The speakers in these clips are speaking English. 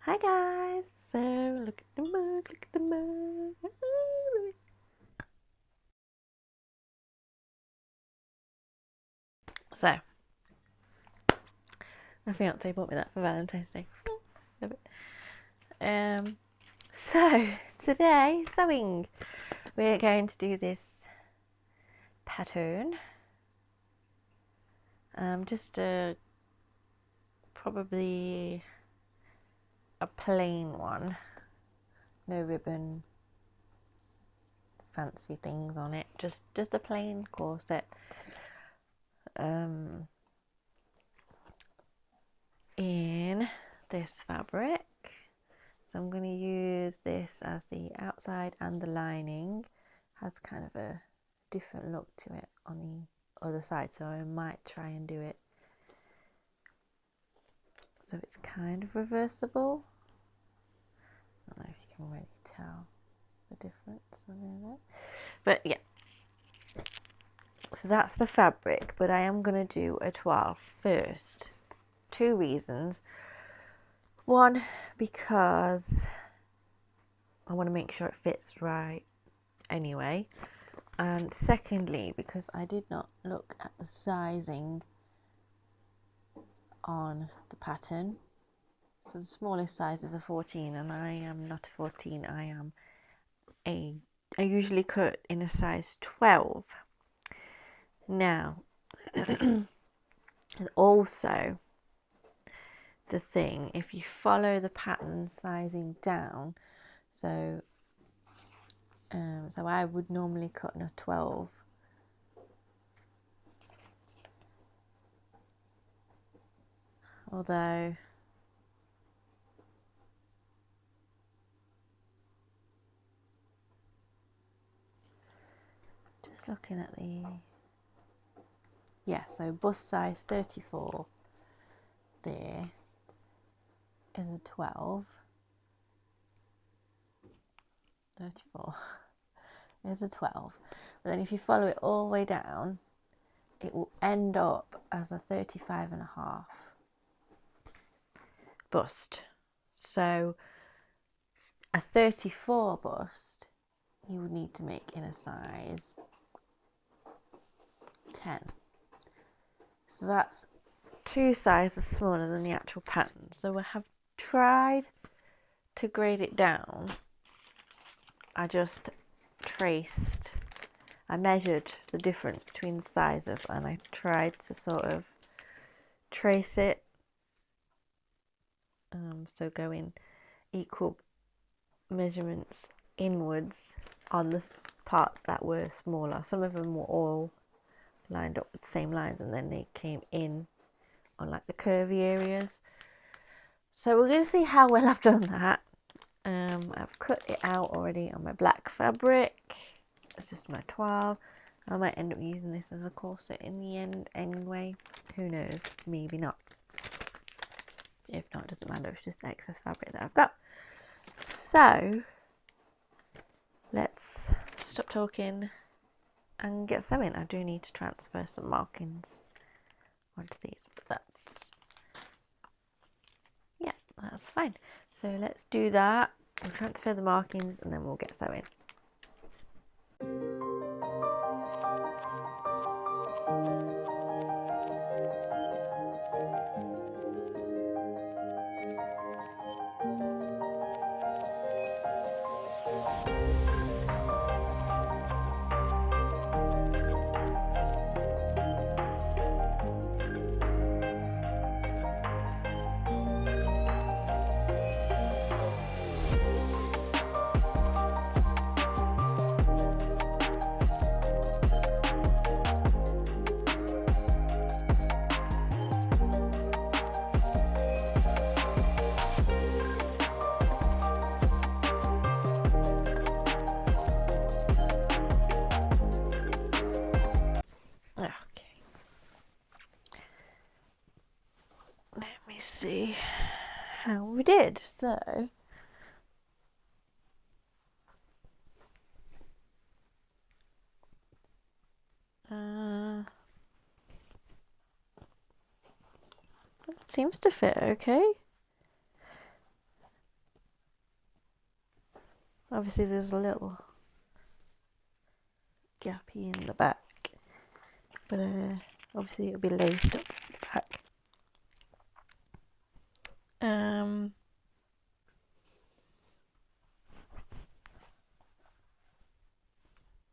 Hi guys! So, look at the mug, look at the mug. So, my fiance bought me that for Valentine's Day. Love it. So, today, sewing. We're going to do this pattern. Just probably a plain one. No ribbon, fancy things on it. Just a plain corset. In this fabric. So I'm going to use this as the outside, and the lining has kind of a different look to it on the other side, so I might try and do it so it's kind of reversible. I don't know if you can really tell the difference there. But yeah, so that's the fabric, but I am going to do a toile first. Two reasons. One, because I want to make sure it fits right anyway, and secondly because I did not look at the sizing on the pattern. So the smallest size is a 14, and I am not a 14. I usually cut in a size 12. Now and also the thing, if you follow the pattern sizing down, so I would normally cut in a 12, although just looking at so bust size 34 there is a 12. 34 is a 12, but then if you follow it all the way down, it will end up as a 35 and a half bust. So a 34 bust you would need to make in a size 10. So that's 2 sizes smaller than the actual pattern. So I have tried to grade it down. I just I measured the difference between the sizes, and I tried to sort of trace it. So go in equal measurements inwards on the parts that were smaller. Some of them were all lined up with the same lines, and then they came in on like the curvy areas. So we're going to see how well I've done that. I've cut it out already on my black fabric. It's just my toile. I might end up using this as a corset in the end anyway. Who knows? Maybe not. If not, it doesn't matter. It's just excess fabric that I've got. So let's stop talking and get sewing. I do need to transfer some markings onto these, but that's fine. So let's do that. We'll transfer the markings and then we'll get sewing. See how we did. So it seems to fit okay. Obviously there's a little gappy in the back, but obviously it'll be laced up the back.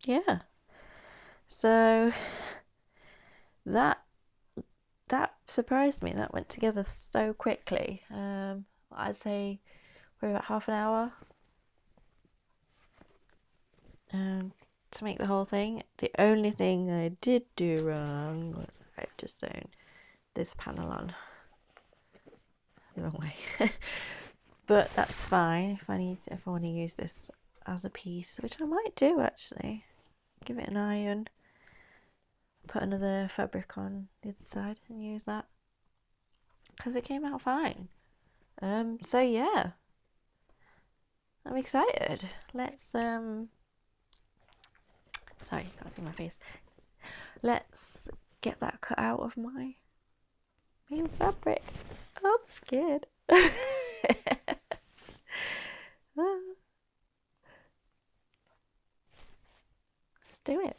Yeah, so that surprised me. That went together so quickly. I'd say probably about half an hour to make the whole thing. The only thing I did do wrong was I've just sewn this panel on the wrong way. But that's fine if I want to use this as a piece, which I might do actually. Give it an iron, put another fabric on the other side and use that, because it came out fine. So yeah, I'm excited. Let's sorry, can't see my face. Let's get that cut out of my main fabric. Oh, I'm scared. Let's do it.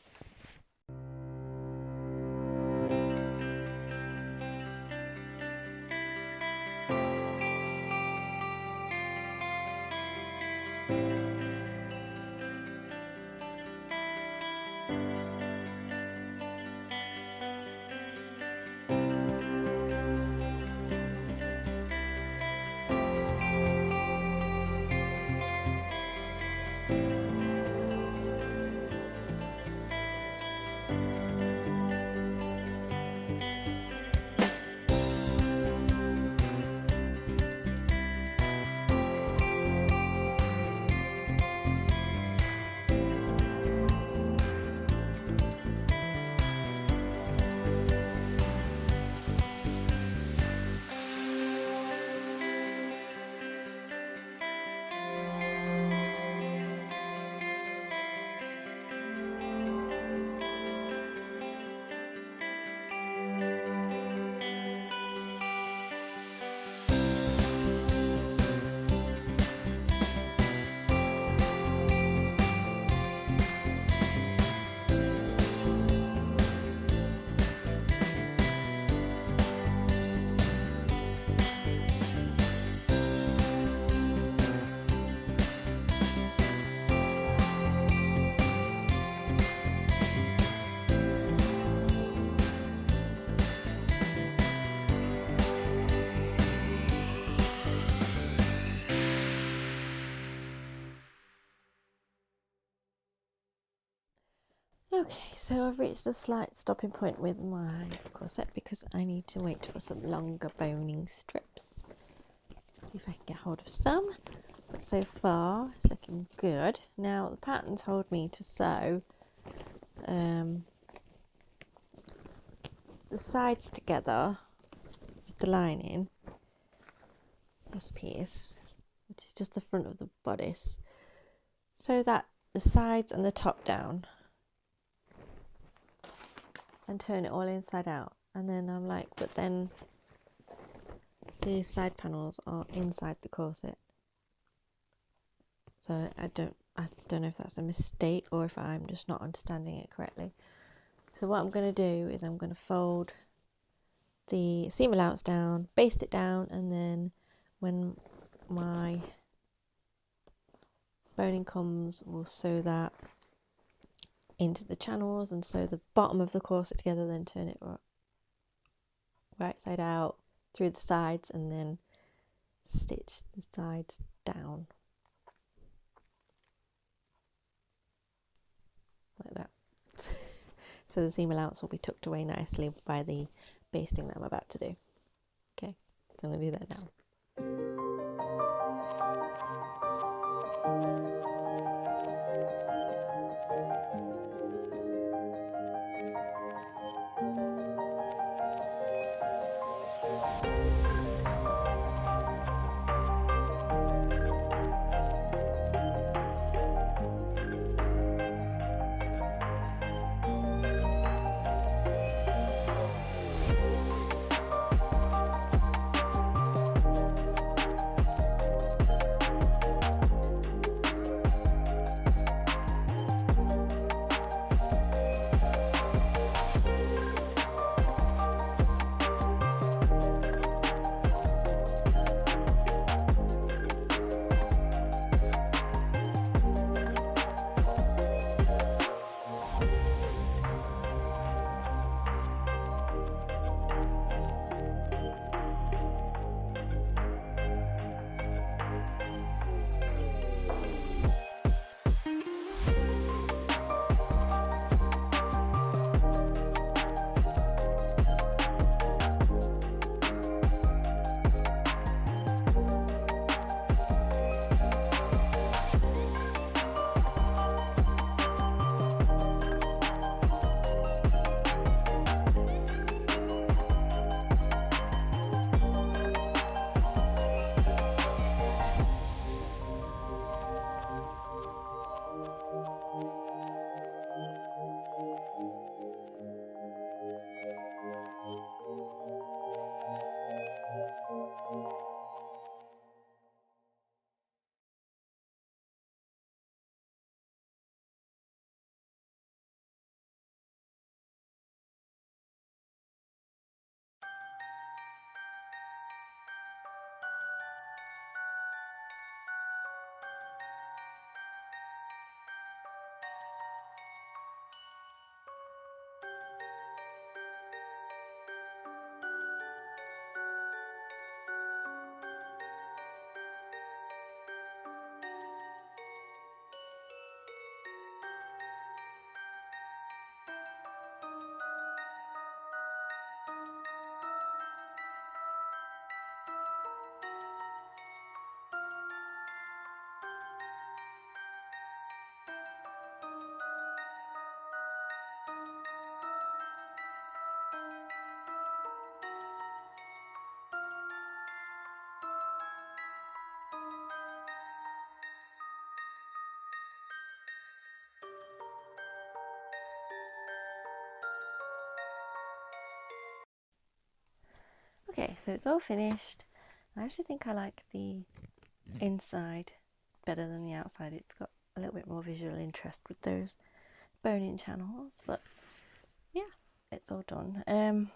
Okay, so I've reached a slight stopping point with my corset because I need to wait for some longer boning strips. See if I can get hold of some. But so far, it's looking good. Now, the pattern told me to sew the sides together with the lining, this piece, which is just the front of the bodice, so that the sides and the top down, and turn it all inside out. And then I'm like, but then the side panels are inside the corset. So I don't know if that's a mistake or if I'm just not understanding it correctly. So what I'm going to do is I'm going to fold the seam allowance down, baste it down, and then when my boning comes, we'll sew that into the channels and sew the bottom of the corset together, then turn it right side out through the sides and then stitch the sides down like that. So the seam allowance will be tucked away nicely by the basting that I'm about to do. Okay, so I'm going to do that now. Okay, so it's all finished. I actually think I like the inside better than the outside. It's got a little bit more visual interest with those bone-in channels, but yeah, it's all done.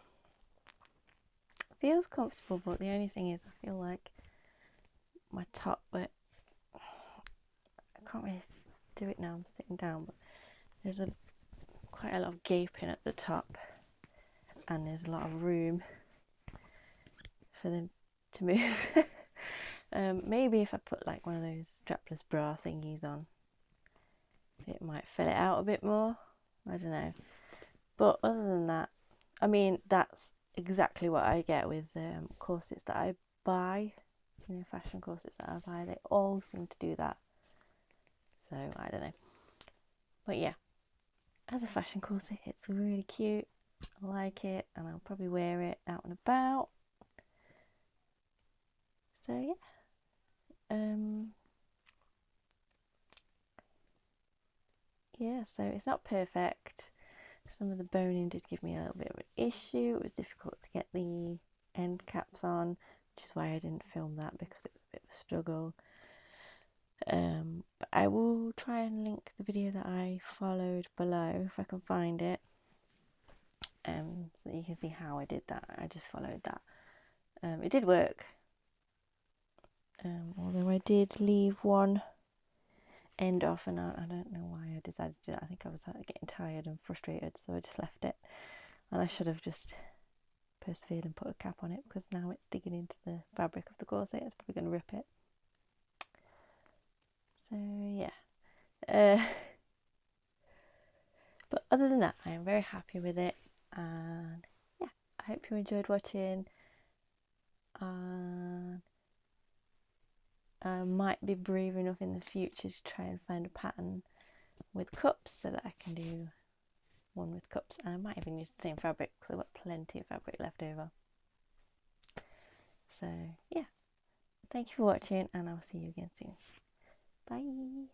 Feels comfortable, but the only thing is I feel like my top, but I can't really do it now, I'm sitting down, but there's quite a lot of gaping at the top, and there's a lot of room for them to move. Maybe if I put like one of those strapless bra thingies on, it might fill it out a bit more. I don't know. But other than that, I mean, that's exactly what I get with corsets that I buy. You know, fashion corsets that I buy, they all seem to do that. So I don't know. But yeah, as a fashion corset, it's really cute. I like it, and I'll probably wear it out and about. So yeah. Yeah, so it's not perfect. Some of the boning did give me a little bit of an issue. It was difficult to get the end caps on, which is why I didn't film that, because it was a bit of a struggle. But I will try and link the video that I followed below if I can find it, so that you can see how I did that. I just followed that. It did work, although I did leave one end off, and I don't know why I decided to do that. I think I was getting tired and frustrated, so I just left it, and I should have just persevered and put a cap on it, because now it's digging into the fabric of the corset. It's probably going to rip it. So yeah, but other than that, I am very happy with it, and yeah, I hope you enjoyed watching. And I might be brave enough in the future to try and find a pattern with cups, so that I can do one with cups, and I might even use the same fabric, because I've got plenty of fabric left over. So yeah, thank you for watching, and I'll see you again soon. Bye.